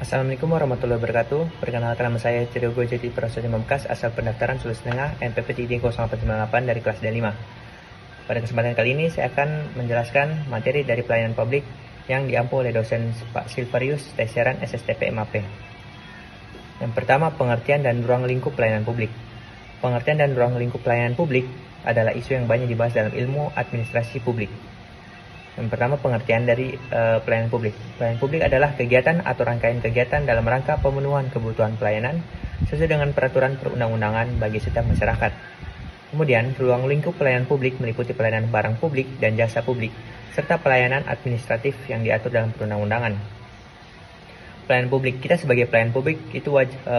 Assalamualaikum warahmatullahi wabarakatuh. Perkenalkan, nama saya Cidil Gojati Prasetyo Membekas, asal pendaftaran Sulawesi Tengah NPP 30898 dari kelas D5. Pada kesempatan kali ini saya akan menjelaskan materi dari pelayanan publik yang diampu oleh dosen Pak Silverius Teseran SSTP MAP. Yang pertama, pengertian dan ruang lingkup pelayanan publik. Pengertian dan ruang lingkup pelayanan publik adalah isu yang banyak dibahas dalam ilmu administrasi publik. Yang pertama, pengertian dari pelayanan publik. Pelayanan publik adalah kegiatan atau rangkaian kegiatan dalam rangka pemenuhan kebutuhan pelayanan sesuai dengan peraturan perundang-undangan bagi setiap masyarakat. Kemudian, ruang lingkup pelayanan publik meliputi pelayanan barang publik dan jasa publik, serta pelayanan administratif yang diatur dalam perundang-undangan. Pelayanan publik, kita sebagai pelayan publik itu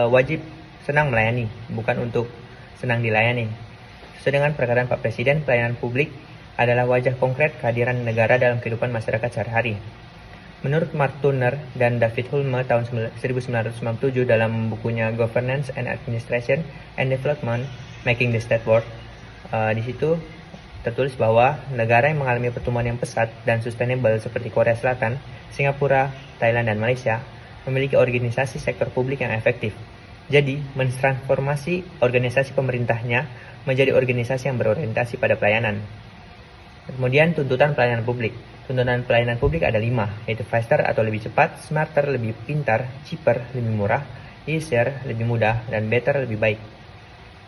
wajib senang melayani, bukan untuk senang dilayani. Sesuai dengan perkataan Pak Presiden, pelayanan publik adalah wajah konkret kehadiran negara dalam kehidupan masyarakat sehari-hari. Menurut Mark Turner dan David Hulme tahun 1997 dalam bukunya Governance and Administration and Development, Making the State Work, di situ tertulis bahwa negara yang mengalami pertumbuhan yang pesat dan sustainable seperti Korea Selatan, Singapura, Thailand, dan Malaysia memiliki organisasi sektor publik yang efektif. Jadi, mentransformasi organisasi pemerintahnya menjadi organisasi yang berorientasi pada pelayanan. Kemudian tuntutan pelayanan publik. Tuntutan pelayanan publik ada 5, yaitu faster atau lebih cepat, smarter lebih pintar, cheaper lebih murah, easier lebih mudah, dan better lebih baik.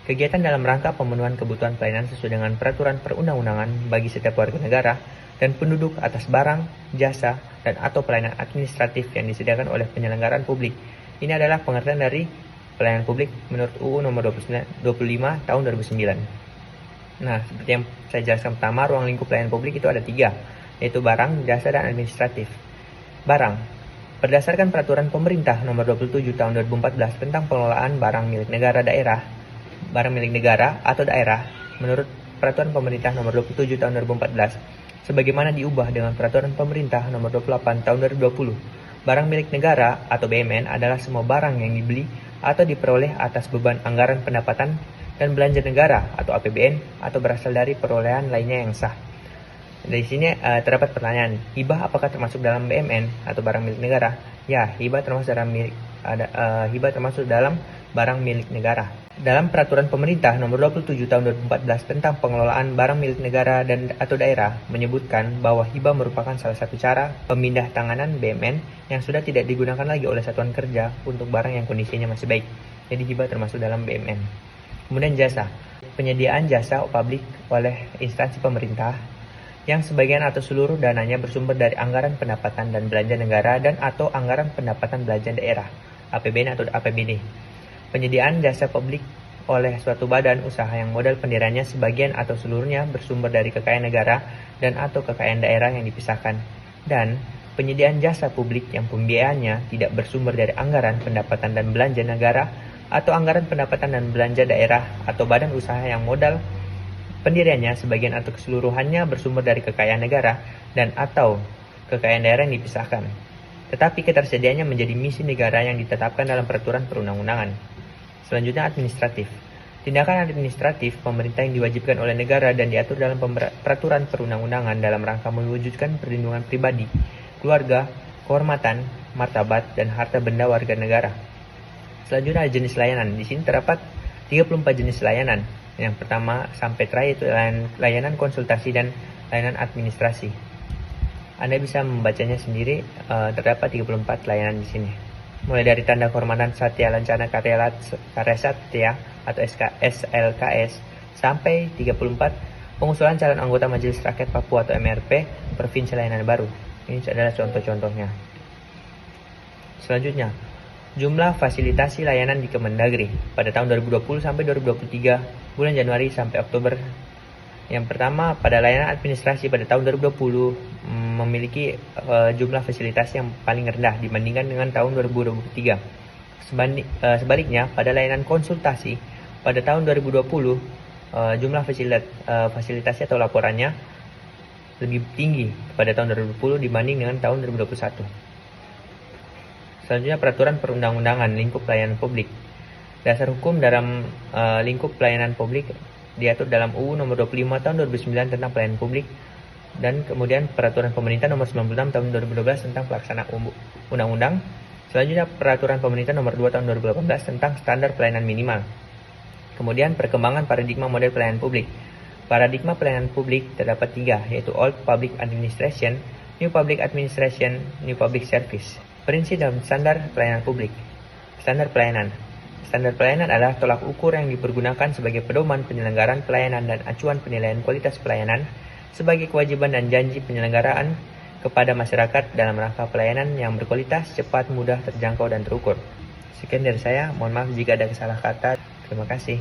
Kegiatan dalam rangka pemenuhan kebutuhan pelayanan sesuai dengan peraturan perundang-undangan bagi setiap warga negara dan penduduk atas barang, jasa, dan atau pelayanan administratif yang disediakan oleh penyelenggaraan publik. Ini adalah pengertian dari pelayanan publik menurut UU nomor 25 tahun 2009. Nah, seperti yang saya jelaskan pertama, ruang lingkup pelayanan publik itu ada 3, yaitu barang, jasa, dan administratif. Barang. Berdasarkan peraturan pemerintah nomor 27 tahun 2014 tentang pengelolaan barang milik negara atau daerah, menurut peraturan pemerintah nomor 27 tahun 2014, sebagaimana diubah dengan peraturan pemerintah nomor 28 tahun 2020, barang milik negara atau BMN adalah semua barang yang dibeli atau diperoleh atas beban anggaran pendapatan dan belanja negara atau APBN atau berasal dari perolehan lainnya yang sah. Dari sini terdapat pertanyaan, hibah apakah termasuk dalam BMN atau barang milik negara? Ya, hibah termasuk dalam barang milik negara. Dalam peraturan pemerintah nomor 27 tahun 2014 tentang pengelolaan barang milik negara dan atau daerah menyebutkan bahwa hibah merupakan salah satu cara pemindah tanganan BMN yang sudah tidak digunakan lagi oleh satuan kerja untuk barang yang kondisinya masih baik. Jadi hibah termasuk dalam BMN. Kemudian jasa, penyediaan jasa publik oleh instansi pemerintah yang sebagian atau seluruh dananya bersumber dari anggaran pendapatan dan belanja negara dan atau anggaran pendapatan belanja daerah, APBN atau APBD. Penyediaan jasa publik oleh suatu badan usaha yang modal pendiriannya sebagian atau seluruhnya bersumber dari kekayaan negara dan atau kekayaan daerah yang dipisahkan. Dan penyediaan jasa publik yang pembiayaannya tidak bersumber dari anggaran pendapatan dan belanja negara atau anggaran pendapatan dan belanja daerah atau badan usaha yang modal pendiriannya sebagian atau keseluruhannya bersumber dari kekayaan negara dan atau kekayaan daerah yang dipisahkan, tetapi ketersediaannya menjadi misi negara yang ditetapkan dalam peraturan perundang-undangan. Selanjutnya, administratif. Tindakan administratif pemerintah yang diwajibkan oleh negara dan diatur dalam peraturan perundang-undangan dalam rangka mewujudkan perlindungan pribadi, keluarga, kehormatan, martabat, dan harta benda warga negara. Selanjutnya, jenis layanan. Di sini terdapat 34 jenis layanan. Yang pertama sampai terakhir itu layanan konsultasi dan layanan administrasi. Anda bisa membacanya sendiri, terdapat 34 layanan di sini. Mulai dari tanda kehormatan Satya Lancana Karya Satya atau SLKS sampai 34 pengusulan calon anggota Majelis Rakyat Papua atau MRP Provinsi Layanan Baru. Ini adalah contoh-contohnya. Selanjutnya, jumlah fasilitasi layanan di Kemendagri pada tahun 2020 sampai 2023 bulan Januari sampai Oktober. Yang pertama, pada layanan administrasi pada tahun 2020 memiliki jumlah fasilitas yang paling rendah dibandingkan dengan tahun 2023. Sebaliknya, pada layanan konsultasi pada tahun 2020 jumlah fasilitasnya atau laporannya lebih tinggi pada tahun 2020 dibanding dengan tahun 2021. Selanjutnya, peraturan perundang-undangan lingkup pelayanan publik. Dasar hukum dalam lingkup pelayanan publik diatur dalam UU nomor 25 tahun 2009 tentang pelayanan publik, dan kemudian peraturan pemerintah nomor 96 tahun 2012 tentang pelaksanaan undang-undang Selanjutnya, Peraturan Pemerintah Nomor 2 Tahun 2018 tentang Standar Pelayanan Minimal. Kemudian, perkembangan paradigma model pelayanan publik. Paradigma pelayanan publik terdapat 3, yaitu Old Public Administration, New Public Administration, New Public Service. Prinsip dan standar pelayanan publik. Standar pelayanan. Standar pelayanan adalah tolak ukur yang dipergunakan sebagai pedoman penyelenggaraan pelayanan dan acuan penilaian kualitas pelayanan sebagai kewajiban dan janji penyelenggaraan kepada masyarakat dalam rangka pelayanan yang berkualitas, cepat, mudah, terjangkau, dan terukur. Sekian dari saya, mohon maaf jika ada salah kata. Terima kasih.